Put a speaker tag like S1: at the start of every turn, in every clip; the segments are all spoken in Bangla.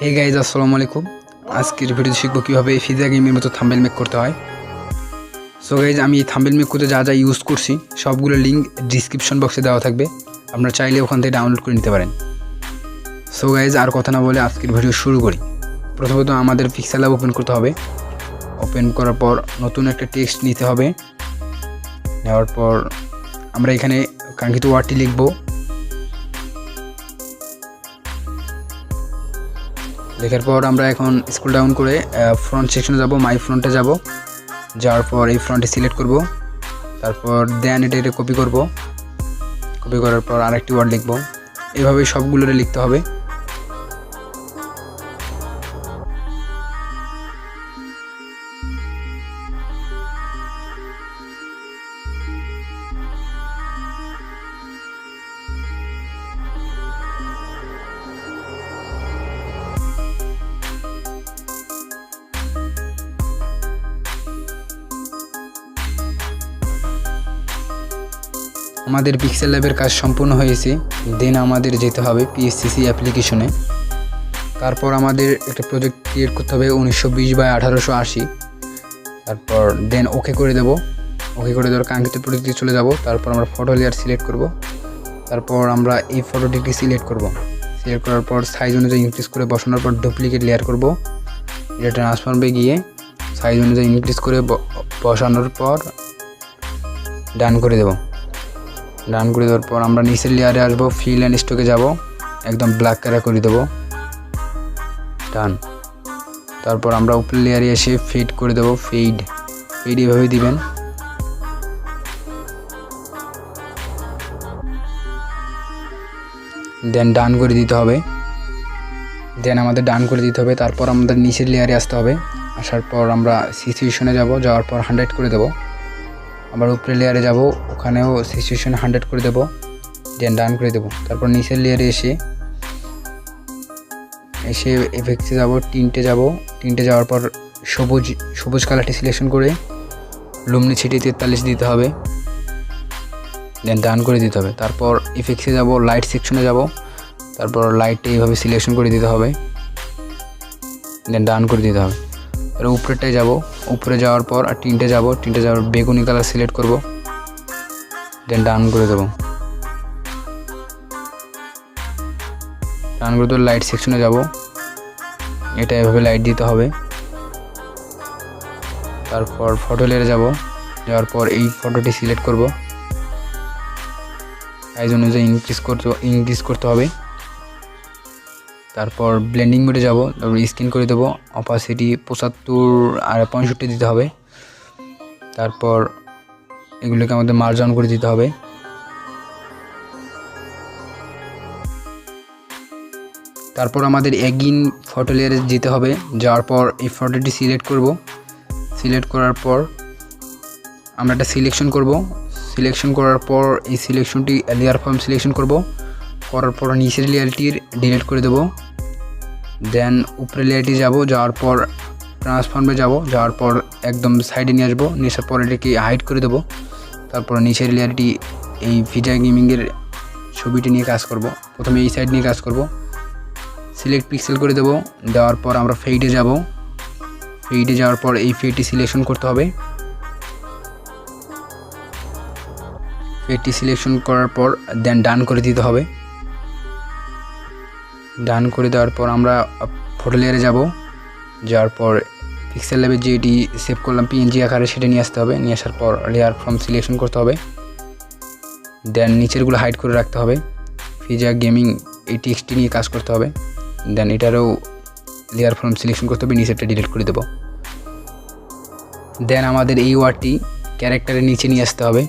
S1: হে গাইজ, আসসালামু আলাইকুম। আজকের ভিডিও শিখব কীভাবে ফিজা গেমের মতো থাম্বনেল মেক করতে হয়। সো গাইজ, আমি এই থাম্বনেল মেক করতে যা যা ইউজ করছি সবগুলো লিঙ্ক ডিসক্রিপশন বক্সে দেওয়া থাকবে, আপনারা চাইলে ওখান থেকে ডাউনলোড করে নিতে পারেন। সো গাইজ, আর কথা না বলে আজকের ভিডিও শুরু করি। প্রথমত আমাদের পিক্সেল ল্যাব ওপেন করতে হবে। ওপেন করার পর নতুন একটা টেক্সট নিতে হবে। নেওয়ার পর আমরা এখানে কাঙ্ক্ষিত ওয়ার্ডটি লিখব। লেখার পর আমরা এখন স্ক্রল ডাউন করে ফ্রন্ট সেকশনে যাব, মাই ফ্রন্টে যাব। যাওয়ার পর এই ফ্রন্টে সিলেক্ট করব, তারপর দেন এটা কপি করব। কপি করার পর আরেকটি ওয়ার্ড লিখব। এভাবে সবগুলোরে লিখতে হবে। আমাদের পিক্সেল ল্যাবের কাজ সম্পূর্ণ হয়েছে। দেন আমাদের যেতে হবে পিএসসিসি অ্যাপ্লিকেশনে। তারপর আমাদের একটা প্রজেক্ট ক্রিয়েট করতে হবে 1920x1880। তারপর দেন ওকে করে দেব। ওকে করে দেওয়ার কাঙ্ক্ষিত প্রজেক্টে চলে যাব। তারপর আমরা ফটো লেয়ার সিলেক্ট করব। তারপর আমরা এই ফটোটিকে সিলেক্ট করব। সিলেক্ট করার পর সাইজ অনুযায়ী ইনক্রিজ করে বসানোর পর ডুপ্লিকেট লেয়ার করব। এটা ট্রান্সফর্মে গিয়ে সাইজ অনুযায়ী ইনক্রিজ করে বসানোর পর ডান করে দেব। ডান করে দেওয়ার পর আমরা নিচের লেয়ারে আসবো, ফিল অ্যান্ড স্টকে যাব, একদম ব্ল্যাক কালার করে দেবো। ডান। তারপর আমরা উপরের লেয়ারে এসে ফেড করে দেবো। ফেড এভাবে দিবেন। দেন ডান করে দিতে হবে। তারপর আমাদের নিচের লেয়ারে আসতে হবে। আসার পর আমরা সিচুয়েশনে যাব, যাওয়ার পর 100 করে দেবো। আবার উপরের লেয়ারে যাব, ওখানেও সিচুয়েশন 100 করে দেবো। দেন ডান করে দেবো। তারপর নিচের লেয়ারে এসে এফেক্টসে যাব, টিন্টে যাওয়ার পর সবুজ কালারটি সিলেকশন করে লুমনি ছিটিয়ে 43 দিতে হবে। দেন ডান করে দিতে হবে। তারপর এফেক্টসে যাব, লাইট সেকশনে যাব, তারপর লাইটটা এইভাবে সিলেকশন করে দিতে হবে। দেন ডান করে দিতে হবে। আর উপরেরটায় যাব, উপরে যাওয়ার পর আর টিন্টে যাওয়ার বেগুনি কালার সিলেক্ট করব। দেন ডান করে দেব। ডান করে দেওয়ার লাইট সেকশনে যাব, এটা এভাবে লাইট দিতে হবে। তারপর ফটো লেয়ারে যাওয়ার পর এই ফটোটি সিলেক্ট করব। সাইজ অনুযায়ী ইনক্রিজ করতে হবে। তারপর ব্লেন্ডিং মোডে যাব, তারপর স্ক্রিন করে দেবো, অপাসিটি 75 আর 65 দিতে হবে। তারপর এগুলোকে আমাদের মার্জ অন করে দিতে হবে। তারপর আমাদের এগিন ফটো লেয়ারে যেতে হবে। যাওয়ার পর এই ফটোটি সিলেক্ট করব। সিলেক্ট করার পর আমরা একটা সিলেকশন করার পর এই সিলেকশনটি লেয়ার ফর্ম সিলেকশন করার পর নিচের লেয়ারটির ডিলিট করে দেব। দেন উপরের লেয়ারটি যাওয়ার পর ট্রান্সফর্মে যাওয়ার পর একদম সাইডে নিয়ে আসবো। নিয়ে আসার পর এটাকে হাইড করে দেবো। তারপর নিচের লেয়ারটি এই ফিজা গেমিংয়ের ছবিটি নিয়ে কাজ করব। প্রথমে এই সাইড নিয়ে কাজ করব। সিলেক্ট পিক্সেল করে দেবো। দেওয়ার পর আমরা ফেডে যাওয়ার পর এই ফেডটি সিলেকশন করতে হবে। ফেডটি সিলেকশন করার পর দেন ডান করে দিতে হবে। ডান করে দেওয়ার পর আমরা ফটো লেয়ারে যাওয়ার পর পিক্সেল ল্যাবে যেটি সেভ করলাম পিএনজি আকারে সেটা নিয়ে আসতে হবে। নিয়ে আসার পর লেয়ার ফ্রম সিলেকশন করতে হবে। দেন নিচেরগুলো হাইড করে রাখতে হবে। ফিজা গেমিং এই টেক্সটটি নিয়ে কাজ করতে হবে। দেন এটারও লেয়ার ফ্রম সিলেকশন করতে হবে, নিচেরটা ডিলিট করে দেবো। দেন আমাদের এই ওয়ার্ডটি ক্যারেক্টারের নিচে নিয়ে আসতে হবে।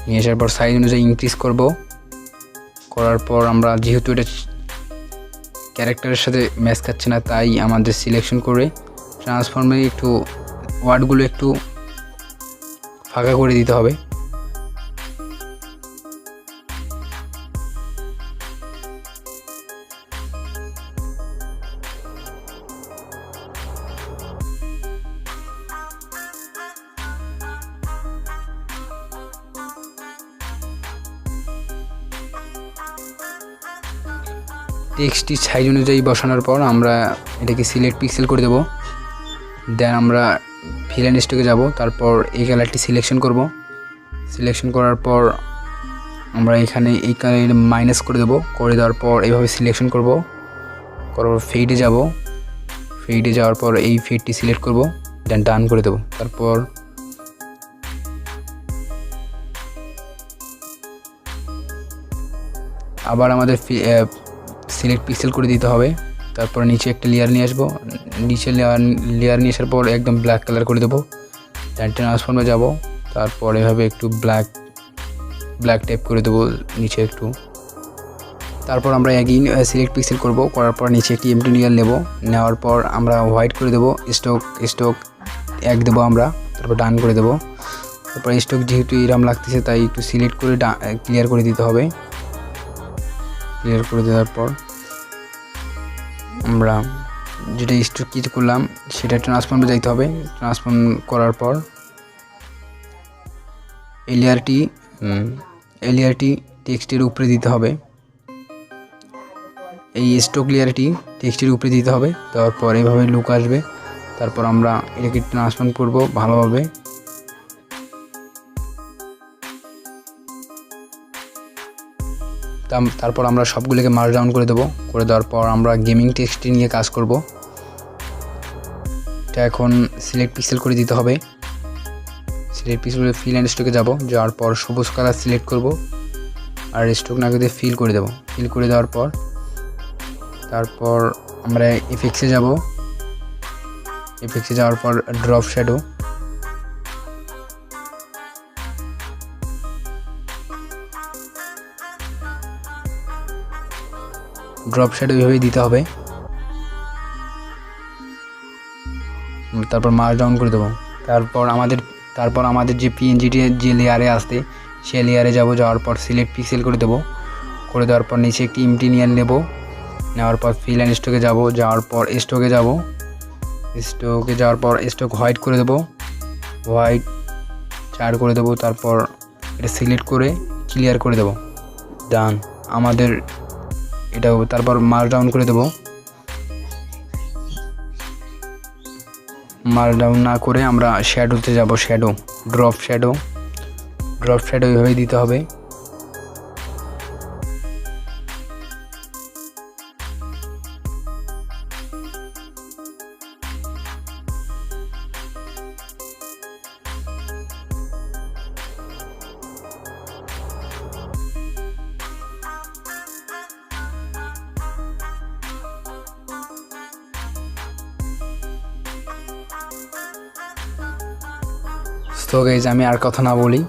S1: নিয়ে আসার পর সাইজ অনুযায়ী ইনক্রিজ করার পর আমরা যেহেতু এটা ক্যারেক্টারের সাথে ম্যাচ খাচ্ছে না, তাই আমাদের সিলেকশন করে ট্রান্সফর্মে একটু ওয়ার্ডগুলো একটু ফাঁকা করে দিতে হবে। টেক্সটটি সাইজ অনুযায়ী বসানোর পর আমরা এটাকে সিলেক্ট পিক্সেল করে দেব। দেন আমরা ফিল অ্যান্ড স্ট্রোকে যাব, তারপর এই কালারটি সিলেকশন করব। সিলেকশন করার পর আমরা এখানে এই কালার মাইনাস করে দেব। করে দেওয়ার পর এইভাবে সিলেকশন করব, করার পর ফেডে যাব। ফেডে যাওয়ার পর এই ফেডটি সিলেক্ট করব, দেন ডান করে দেব। তারপর আবার আমাদের সিলেক্ট পিক্সেল করে দিতে হবে। তারপর নিচে একটা লেয়ার নিয়ে আসবো, নিচে লেয়ার নিয়ে আসার পর একদম ব্ল্যাক কালার করে দেবো। দেন ট্রান্সফর্মে যাব, তারপর এভাবে একটু ব্ল্যাক টাইপ করে দেবো নিচে একটু। তারপর আমরা এগেইন সিলেক্ট পিক্সেল করব, করার পর নিচে একটি এমটি লেয়ার নেব। নেওয়ার পর আমরা হোয়াইট করে দেবো, স্ট্রোক 1 দেবো আমরা। তারপর ডান করে দেবো। তারপর স্ট্রোক যেহেতু এরকম লাগতেছে তাই একটু সিলেক্ট করে ক্লিয়ার করে দিতে হবে। ক্লিয়ার করে দেওয়ার পর আমরা যেটা স্ট্রোক কি করলাম সেটা ট্রান্সফর্মে যাইতে হবে। ট্রান্সফর্ম করার পর এই লেয়ারটি টেক্সটের উপরে দিতে হবে। এই স্ট্রোক লেয়ারটি টেক্সটের উপরে দিতে হবে। দেওয়ার পর এইভাবে লুক আসবে। তারপর আমরা এটাকে ট্রান্সফর্ম করব ভালোভাবে। তারপর আমরা সবগুলোকে মার্জ ডাউন করে দেবো। করে দেওয়ার পর আমরা গেমিং টেক্সটটি নিয়ে কাজ করব। এটা এখন সিলেক্ট পিক্সেল করে দিতে হবে। সিলেক্ট পিক্সেল করে ফিল অ্যান্ড স্ট্রোকে যাব, যাওয়ার পর সবুজ কালার সিলেক্ট করব আর স্ট্রোক না করে ফিল করে দেবো। ফিল করে দেওয়ার পর তারপর আমরা এফেক্টসে যাব। এফেক্টসে যাওয়ার পর ড্রপ শ্যাডো, এইভাবে দিতে হবে। তারপর মার্জ ডাউন করে দেবো। তারপর আমাদের যে পিএনজিটি যে লেয়ারে আসতে সে লেয়ারে যাব। যাওয়ার পর সিলেক্ট পিক্সেল করে দেবো। করে দেওয়ার পর নিচে একটি এমটি লেয়ার নেব। নেওয়ার পর ফিল অ্যান্ড স্ট্রোকে যাব। যাওয়ার পর স্ট্রোকে যাওয়ার পর স্ট্রোক হোয়াইট করে দেবো, হোয়াইট 4 করে দেবো। তারপর এটা সিলেক্ট করে ক্লিয়ার করে দেবো, ডান আমাদের এটা। তারপর মার্জ ডাউন করে দেবো। মার্জ ডাউন না করে আমরা শ্যাডোতে যাব। ড্রপ শ্যাডো এইভাবে দিতে হবে। তো গাইজ আমি আর কথা না বলি,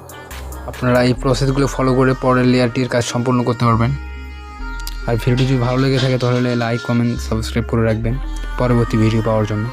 S1: আপনারা এই প্রসেসগুলো ফলো করে পরের লেয়ারটির কাজ সম্পূর্ণ করতে পারবেন। আর ভিডিওটি যদি ভালো লেগে থাকে তাহলে লাইক, কমেন্ট, সাবস্ক্রাইব করে রাখবেন পরবর্তী ভিডিও পাওয়ার জন্য।